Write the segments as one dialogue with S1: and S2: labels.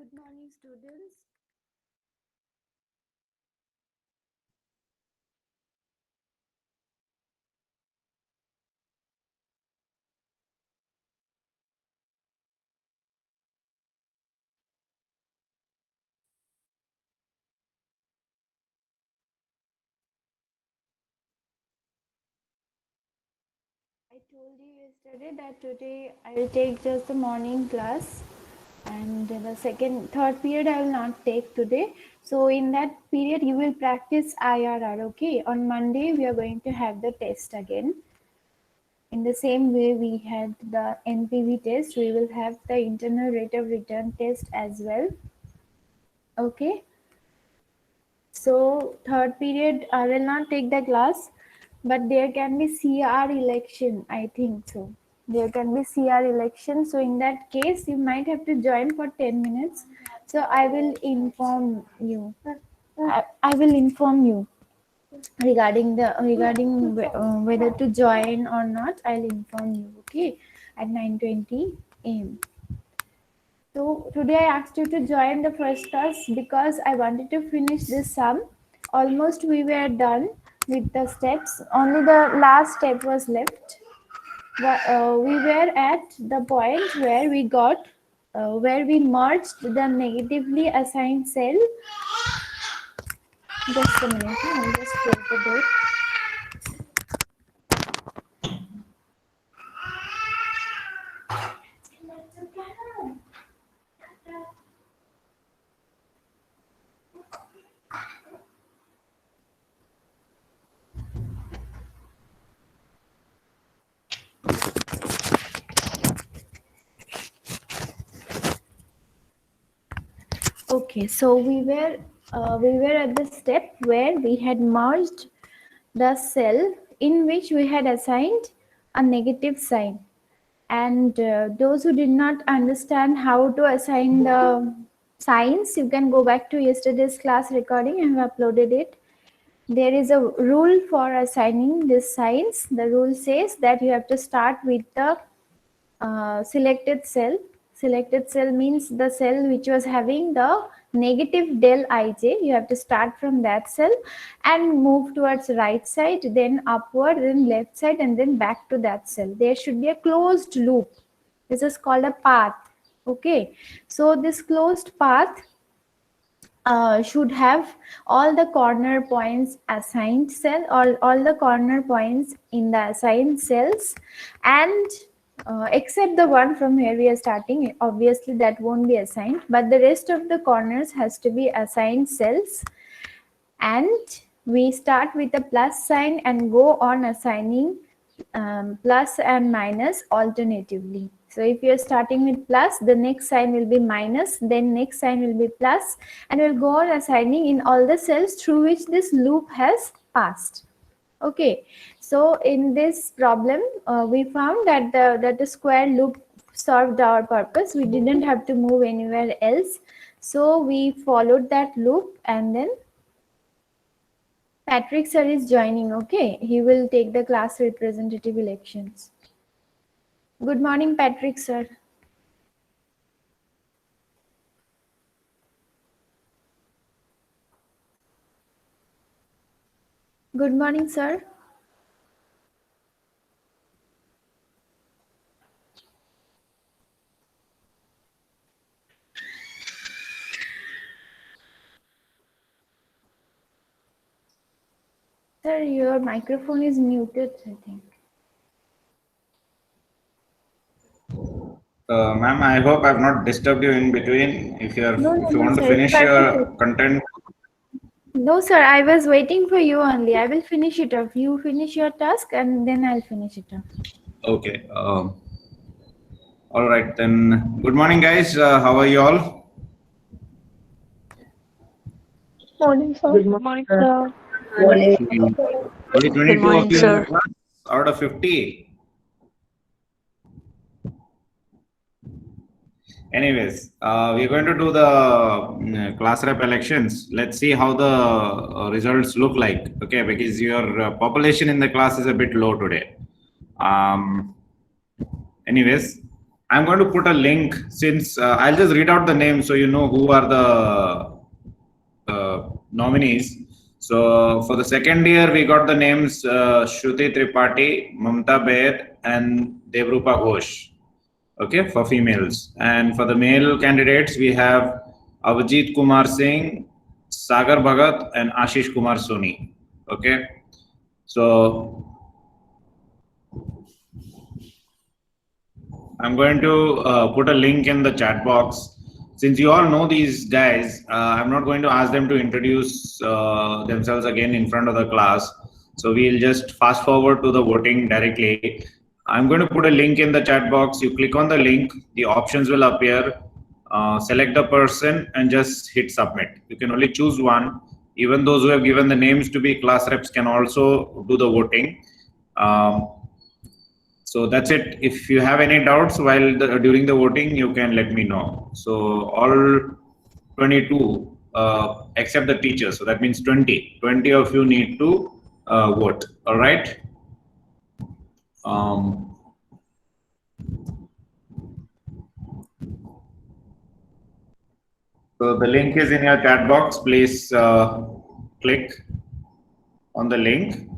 S1: Good morning, students. I told you yesterday that today I will take just the morning class, and the third period I will not take today. So in that period you will practice IRR. Okay, on Monday we are going to have the test again. In the same way we had the NPV test, we will have the internal rate of return test as well. Okay. So third period I will not take the class, but there can be CR election, I think so. There can be CR election. So in that case, you might have to join for 10 minutes. So I will inform you. I will inform you regarding whether to join or not. I'll inform you. Okay, at 9:20 a.m. So today I asked you to join the first class because I wanted to finish this sum. Almost we were done with the steps. Only the last step was left. We were at the point where we merged the negatively assigned cell. Just a minute, I'll just close the door. Okay, so we were at the step where we had merged the cell in which we had assigned a negative sign. And those who did not understand how to assign the signs, you can go back to yesterday's class recording. I have uploaded it. There is a rule for assigning these signs. The rule says that you have to start with the selected cell. Selected cell means the cell which was having the negative del ij. You have to start from that cell and move towards right side, then upward, then left side, and then back to that cell. There should be a closed loop. This is called a path. Okay, so this closed path should have all the corner points assigned cell, or all the corner points in the assigned cells, and except the one from where we are starting, obviously that won't be assigned, but the rest of the corners has to be assigned cells. And we start with a plus sign and go on assigning plus and minus alternatively. So if you're starting with plus, the next sign will be minus, then next sign will be plus, and we'll go on assigning in all the cells through which this loop has passed. Okay, so in this problem, we found that the square loop served our purpose. We didn't have to move anywhere else. So we followed that loop, and then Patrick sir is joining. Okay, he will take the class representative elections. Good morning, Patrick sir. Good morning, sir. Sir, your microphone is muted, I think.
S2: Ma'am, I hope I've not disturbed you in between. If you want to
S1: sir,
S2: finish your content.
S1: No, sir, I was waiting for you only. I will finish it off. You finish your task and then I'll finish it off.
S2: Okay. All right, then. Good morning, guys. How are you all?
S3: Morning, sir. Good morning, sir.
S2: Only 22
S3: morning,
S2: of you in
S3: sir.
S2: the class out of 50. Anyways, we're going to do the class rep elections. Let's see how the results look like. Okay, because your population in the class is a bit low today. Anyways, I'm going to put a link since I'll just read out the names so you know who are the nominees. So for the second year, we got the names Shruti Tripathi, Mamta Baid, and Devrupa Ghosh. Okay, for females. And for the male candidates, we have Avijit Kumar Singh, Sagar Bhagat, and Ashish Kumar Soni. Okay, so I'm going to put a link in the chat box. Since you all know these guys, I'm not going to ask them to introduce themselves again in front of the class. So we'll just fast forward to the voting directly. I'm going to put a link in the chat box. You click on the link, the options will appear. Select the person and just hit submit. You can only choose one. Even those who have given the names to be class reps can also do the voting. So that's it. If you have any doubts while during the voting, you can let me know. So all 22 except the teacher. So that means 20 of you need to vote. All right. So the link is in your chat box. Please click on the link.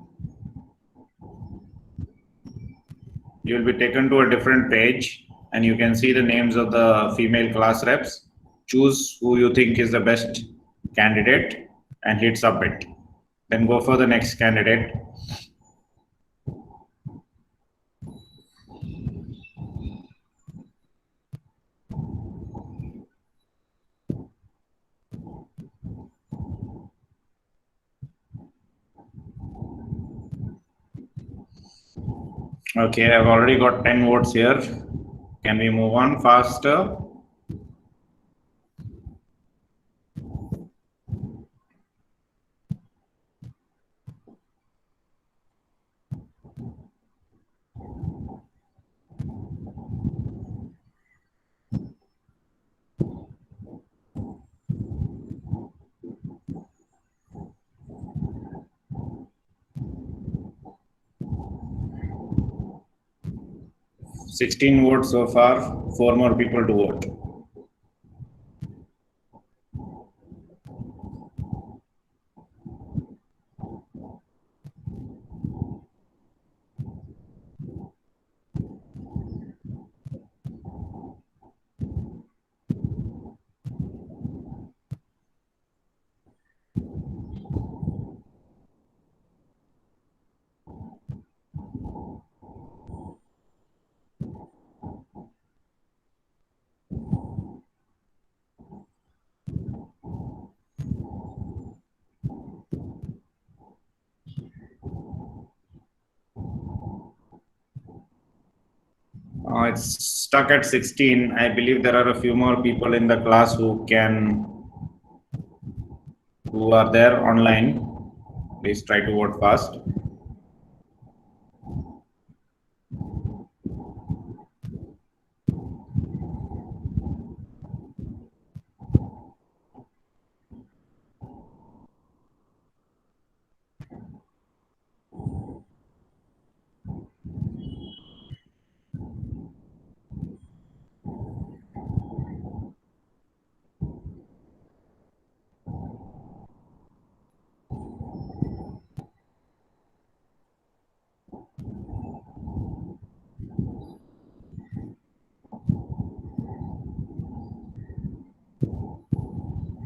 S2: You will be taken to a different page and you can see the names of the female class reps. Choose who you think is the best candidate and hit submit. Then go for the next candidate. Okay, I've already got 10 votes here. Can we move on faster? $16 votes so far, 4 more people to vote. It's stuck at 16. I believe there are a few more people in the class who are there online. Please try to vote fast.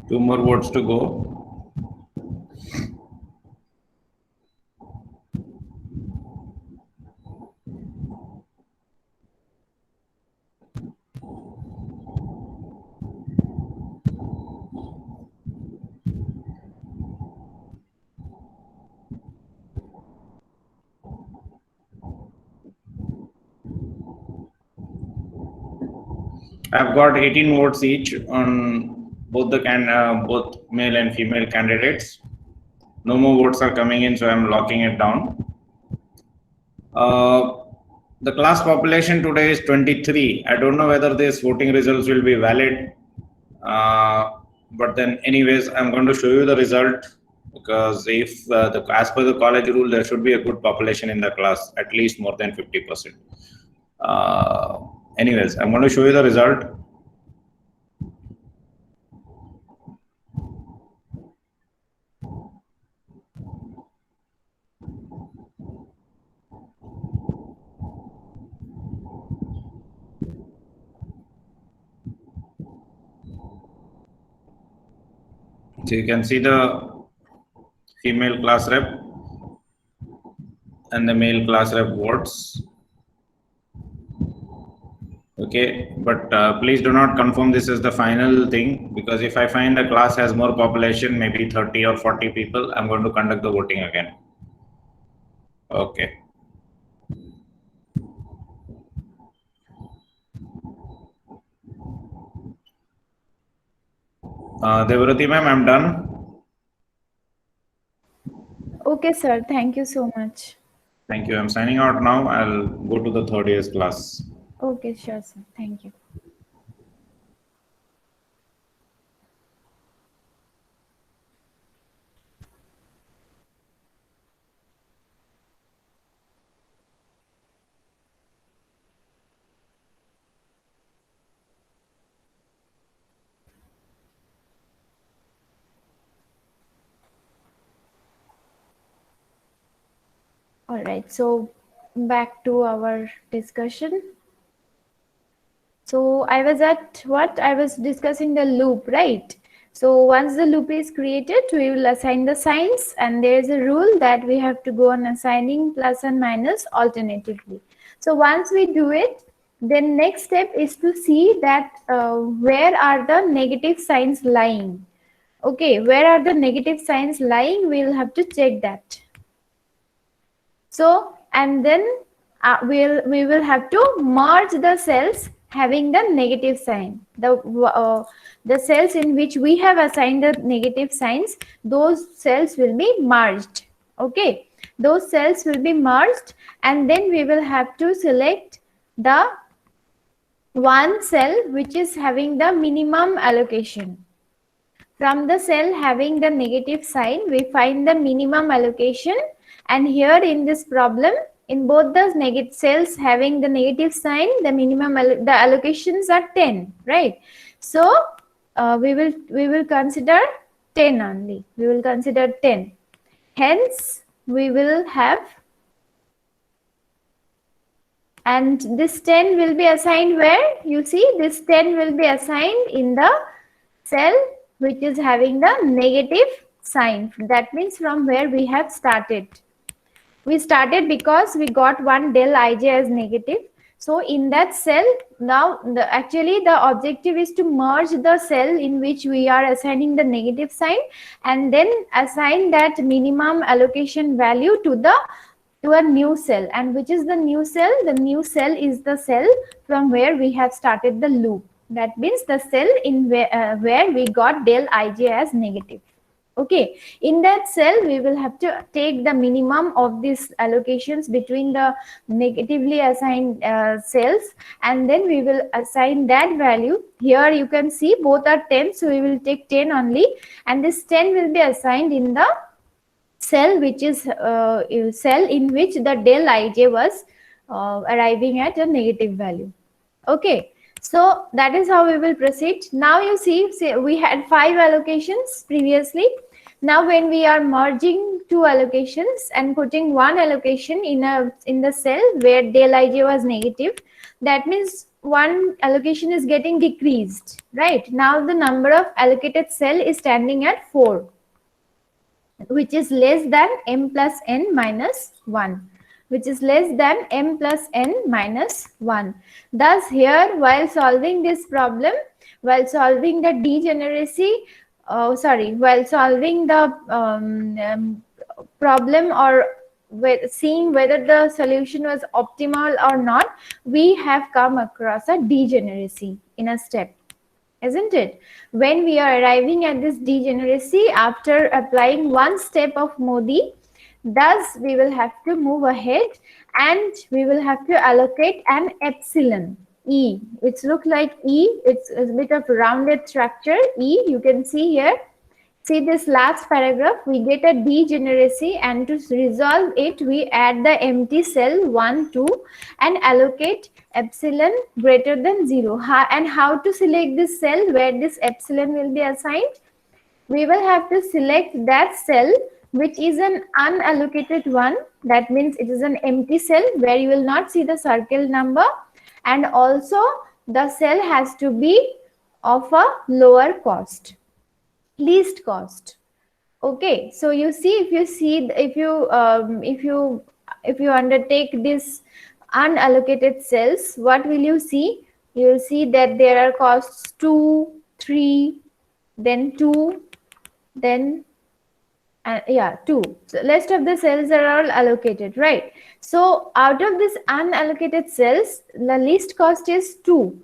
S2: Two more votes to go. I've got 18 votes each on both the both male and female candidates. No more votes are coming in, so I'm locking it down. The class population today is 23. I don't know whether these voting results will be valid, but then anyways, I'm going to show you the result, because if as per the college rule, there should be a good population in the class, at least more than 50%. Anyways, I'm going to show you the result. So you can see the female class rep and the male class rep votes. Okay, but please do not confirm this is the final thing, because if I find a class has more population, maybe 30 or 40 people, I'm going to conduct the voting again. Okay. Devrati ma'am, I'm done.
S1: Okay, sir. Thank you so much.
S2: Thank you. I'm signing out now. I'll go to the third year's class.
S1: Okay, sure, sir. Thank you. All right, so back to our discussion. So I was at what? I was discussing the loop, right? So once the loop is created, we will assign the signs, and there is a rule that we have to go on assigning plus and minus alternatively. So once we do it, then next step is to see that where are the negative signs lying. Okay, where are the negative signs lying? We'll have to check that. So, and then we will have to merge the cells having the negative sign. The cells in which we have assigned the negative signs, those cells will be merged. Okay, those cells will be merged, and then we will have to select the one cell which is having the minimum allocation. From the cell having the negative sign, we find the minimum allocation, and here in this problem, in both the negative cells having the negative sign, the minimum the allocations are 10, right? So we will consider 10 only. We will consider 10. Hence, we will have, and this 10 will be assigned where? You see, this 10 will be assigned in the cell which is having the negative sign. That means from where we have started. We started because we got one del ij as negative. So in that cell, now actually the objective is to merge the cell in which we are assigning the negative sign, and then assign that minimum allocation value to a new cell. And which is the new cell? The new cell is the cell from where we have started the loop. That means the cell in where we got del ij as negative. Okay, in that cell we will have to take the minimum of these allocations between the negatively assigned cells, and then we will assign that value. Here you can see both are 10, so we will take 10 only, and this 10 will be assigned in the cell which is cell in which the del ij was arriving at a negative value. Okay, so that is how we will proceed. Now you see we had 5 allocations previously. Now when we are merging 2 allocations and putting one allocation in the cell where del ij was negative, that means one allocation is getting decreased, right? Now the number of allocated cell is standing at 4, which is less than m plus n minus 1. Which is less than m plus n minus 1. Thus here, while solving this problem, while solving the degeneracy, while solving the problem or seeing whether the solution was optimal or not, we have come across a degeneracy in a step. Isn't it? When we are arriving at this degeneracy after applying one step of Modi, thus we will have to move ahead and we will have to allocate an epsilon E. It's look like E, it's a bit of rounded structure E, you can see here. See this last paragraph, we get a degeneracy, and to resolve it, we add the empty cell 1, 2 and allocate epsilon greater than 0. And how to select this cell where this epsilon will be assigned? We will have to select that cell which is an unallocated one. That means it is an empty cell where you will not see the circle number, and also the cell has to be of a lower cost, least cost. Okay, so you see, if you undertake this unallocated cells, what will you see? You will see that there are costs 2, 3, then 2, then 2. So rest of the cells are all allocated, right? So out of this unallocated cells, the least cost is 2.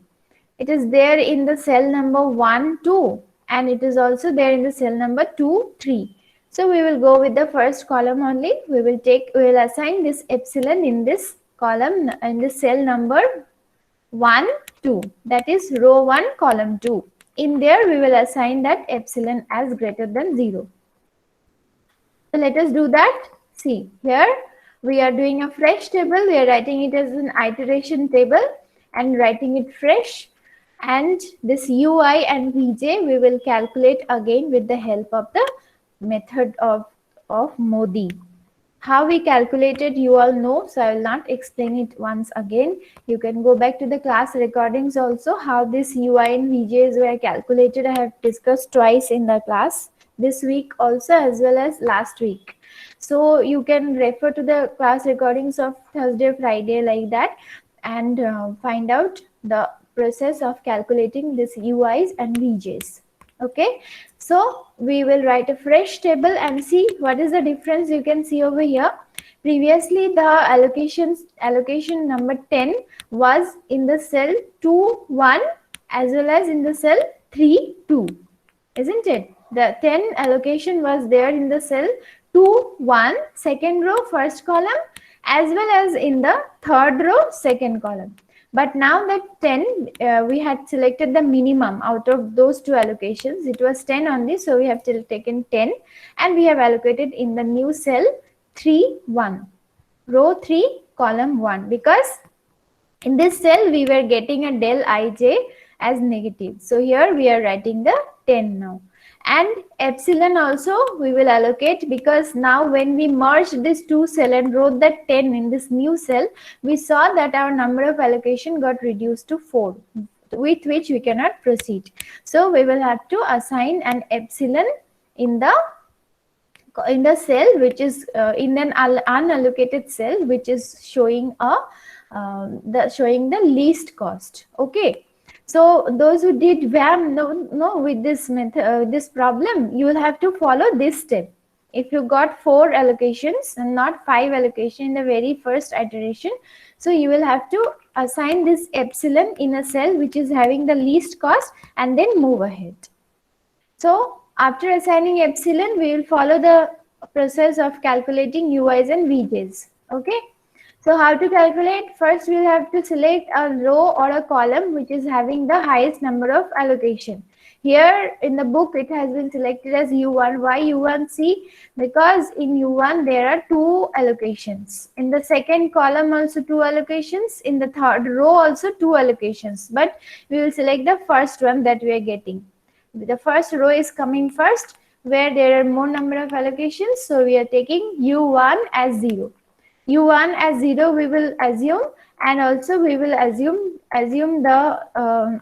S1: It is there in the cell number 1, 2, and it is also there in the cell number 2, 3. So we will go with the first column only. We will assign this epsilon in this column, in the cell number 1, 2. That is row 1, column 2. In there, we will assign that epsilon as greater than 0. So let us do that. See, here we are doing a fresh table. We are writing it as an iteration table and writing it fresh. And this UI and Vj we will calculate again with the help of the method of Modi. How we calculated, you all know, so I will not explain it once again. You can go back to the class recordings also, how this UI and Vj's were calculated. I have discussed twice in the class, this week also as well as last week. So you can refer to the class recordings of Thursday, Friday like that, and find out the process of calculating this UIs and VJs. Okay, so we will write a fresh table and see what is the difference. You can see over here, previously the allocation number 10 was in the cell 2, 1 as well as in the cell 3, 2, isn't it? The 10 allocation was there in the cell 2, 1, second row, first column, as well as in the third row, second column. But now that 10, we had selected the minimum out of those two allocations. It was 10 only, so we have taken 10 and we have allocated in the new cell 3, 1, row 3, column 1, because in this cell we were getting a del ij as negative. So here we are writing the 10 now. And epsilon also we will allocate, because now when we merged this two cell and wrote that 10 in this new cell, we saw that our number of allocation got reduced to 4, with which we cannot proceed. So we will have to assign an epsilon in the cell which is in an unallocated cell, which is showing the least cost. Okay. So those who did VAM know with this method, this problem, you will have to follow this step. If you got 4 allocations and not 5 allocation in the very first iteration, so you will have to assign this epsilon in a cell which is having the least cost and then move ahead. So after assigning epsilon, we will follow the process of calculating UIs and VJs. Okay. So how to calculate? First, we'll have to select a row or a column which is having the highest number of allocation. Here in the book, it has been selected as U1. Why U1? See, because in U1 there are 2 allocations. In the second column also 2 allocations. In the third row also 2 allocations. But we will select the first one that we are getting. The first row is coming first, where there are more number of allocations. So we are taking U1 as 0. U1 as 0 we will assume, and also we will assume the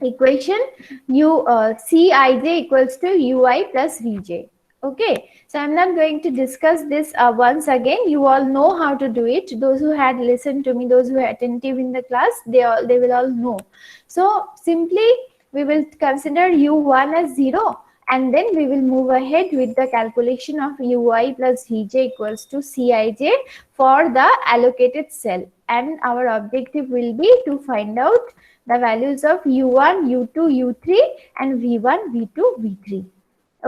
S1: equation Cij equals to Ui plus Vj. Okay, so I'm not going to discuss this once again. You all know how to do it. Those who had listened to me, those who are attentive in the class, they will all know. So simply we will consider U1 as 0. And then we will move ahead with the calculation of Ui plus Vj equals to Cij for the allocated cell. And our objective will be to find out the values of U1, U2, U3 and V1, V2, V3.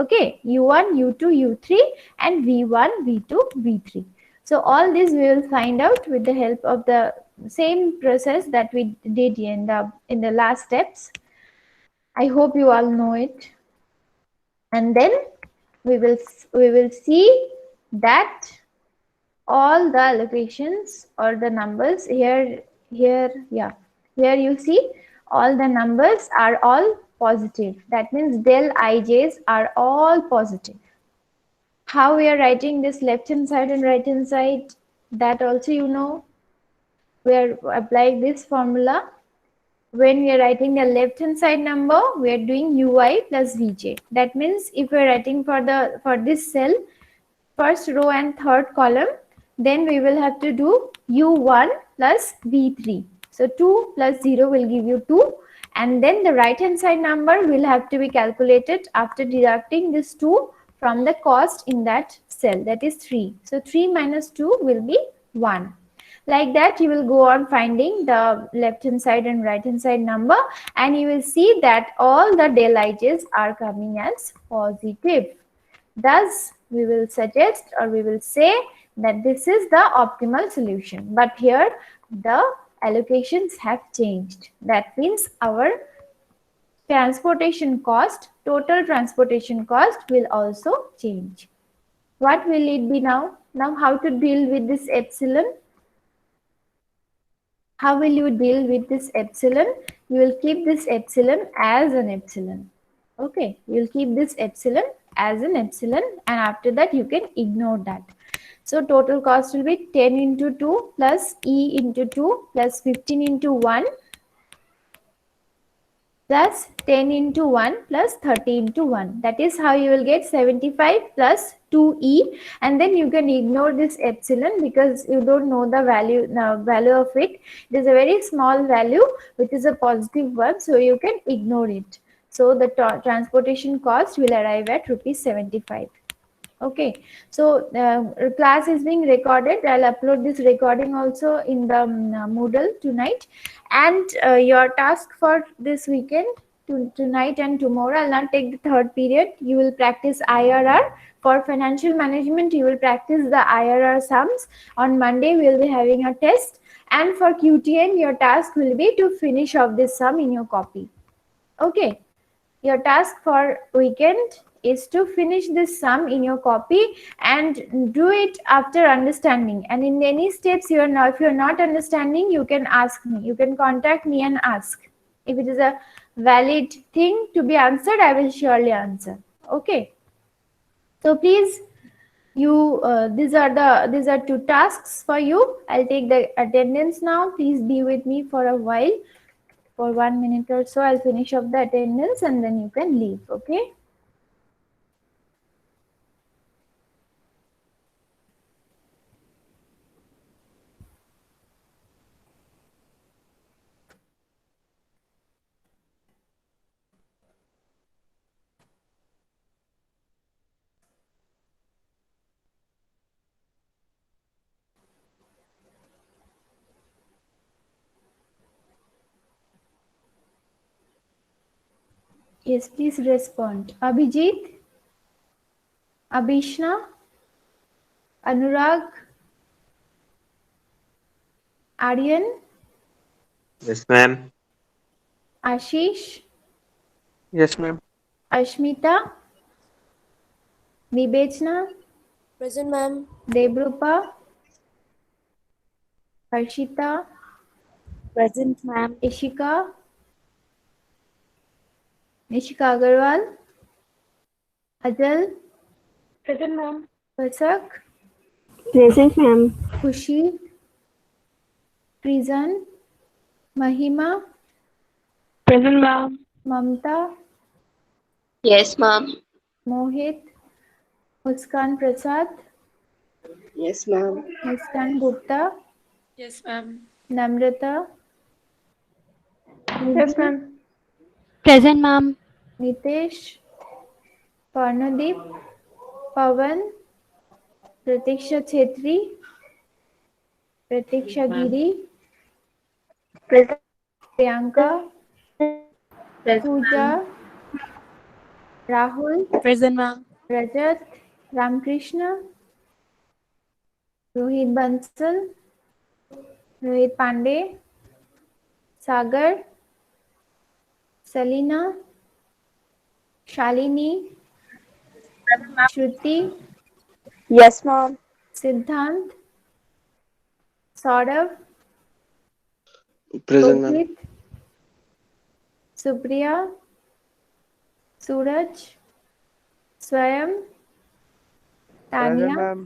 S1: Okay, U1, U2, U3 and V1, V2, V3. So all this we will find out with the help of the same process that we did in the last steps. I hope you all know it. and then we will see that all the allocations or the numbers here you see all the numbers are all positive. That means del ij's are all positive. How we are writing this left hand side and right hand side, that also you know. We are applying this formula. When we are writing the left hand side number, we are doing ui plus vj. That means if we are writing for this cell, first row and third column, then we will have to do u1 plus v3. So 2 plus 0 will give you 2, and then the right hand side number will have to be calculated after deducting this 2 from the cost in that cell, that is 3. So 3 minus 2 will be 1. Like that you will go on finding the left hand side and right hand side number, and you will see that all the del ij's are coming as positive. Thus, we will suggest or we will say that this is the optimal solution. But here the allocations have changed. That means our transportation cost, total transportation cost will also change. What will it be now? Now how to deal with this epsilon? How will you deal with this epsilon? You will keep this epsilon as an epsilon. Okay, you will keep this epsilon as an epsilon, and after that you can ignore that. So total cost will be 10 into 2 plus E into 2 plus 15 into 1 plus 10 into 1 plus 30 into 1. That is how you will get 75 plus 2E, and then you can ignore this epsilon because you don't know the value of it. It is a very small value which is a positive one, so you can ignore it. So the transportation cost will arrive at rupees 75. Okay, so class is being recorded. I'll upload this recording also in the Moodle tonight. And your task for this weekend, tonight and tomorrow, I'll not take the third period. You will practice IRR. For financial management, you will practice the IRR sums. On Monday, we will be having a test. And for QTN, your task will be to finish off this sum in your copy. Okay, your task for weekend is to finish this sum in your copy and do it after understanding. And in any steps if you're not understanding, you can ask me. You can contact me and ask. If it is a valid thing to be answered, I will surely answer. Okay. So please, these are two tasks for you. I'll take the attendance now. Please be with me for a while. For 1 minute or so, I'll finish up the attendance and then you can leave. Okay. Yes, please respond. Abhijit, Abhishna, Anurag, Aryan,
S4: Yes, ma'am.
S1: Ashish,
S4: Yes, ma'am.
S1: Ashmita, Vibechna,
S5: Present, ma'am.
S1: Debrupa, Harshita,
S5: Present, ma'am.
S1: Ishika, Nishika Agarwal, Ajal,
S3: Present, ma'am.
S1: Pasak,
S6: Present, ma'am.
S1: Khushi, Prizan, Mahima,
S3: Present, ma'am.
S1: Mamta,
S5: Yes, ma'am.
S1: Mohit, Muskan Prasad,
S5: Yes, ma'am.
S1: Muskan Gupta,
S3: Yes, ma'am.
S1: Namrata,
S3: Yes, ma'am.
S6: Present, ma'am.
S1: Nitesh, Parnadeep, Pavan, Pratiksha Chetri, Pratiksha Giri,
S3: Present.
S1: Priyanka,
S5: Present,
S1: Pooja, Rahul,
S5: Present, ma'am.
S1: Rajat, Ramkrishna, Rohit Bansal, Rohit Pandey, Sagar, Salina, Shalini, Shruti,
S3: Yes, ma'am.
S1: Siddhant, Saurav,
S4: Present, ma'am.
S1: Rohit, Supriya, Suraj, Swayam, Tanya,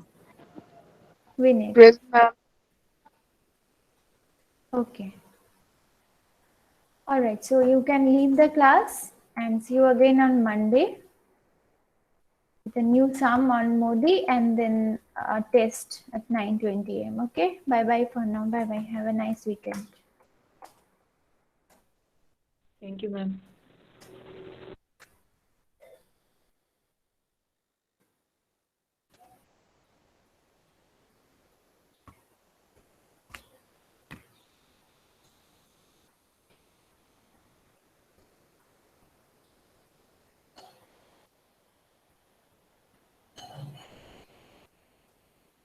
S1: Vinay.
S3: Present, ma'am.
S1: Okay. All right. So you can leave the class and see you again on Monday with a new sum on Modi and then a test at 9:20 a.m. Okay. Bye bye for now. Bye bye. Have a nice weekend.
S3: Thank you, ma'am.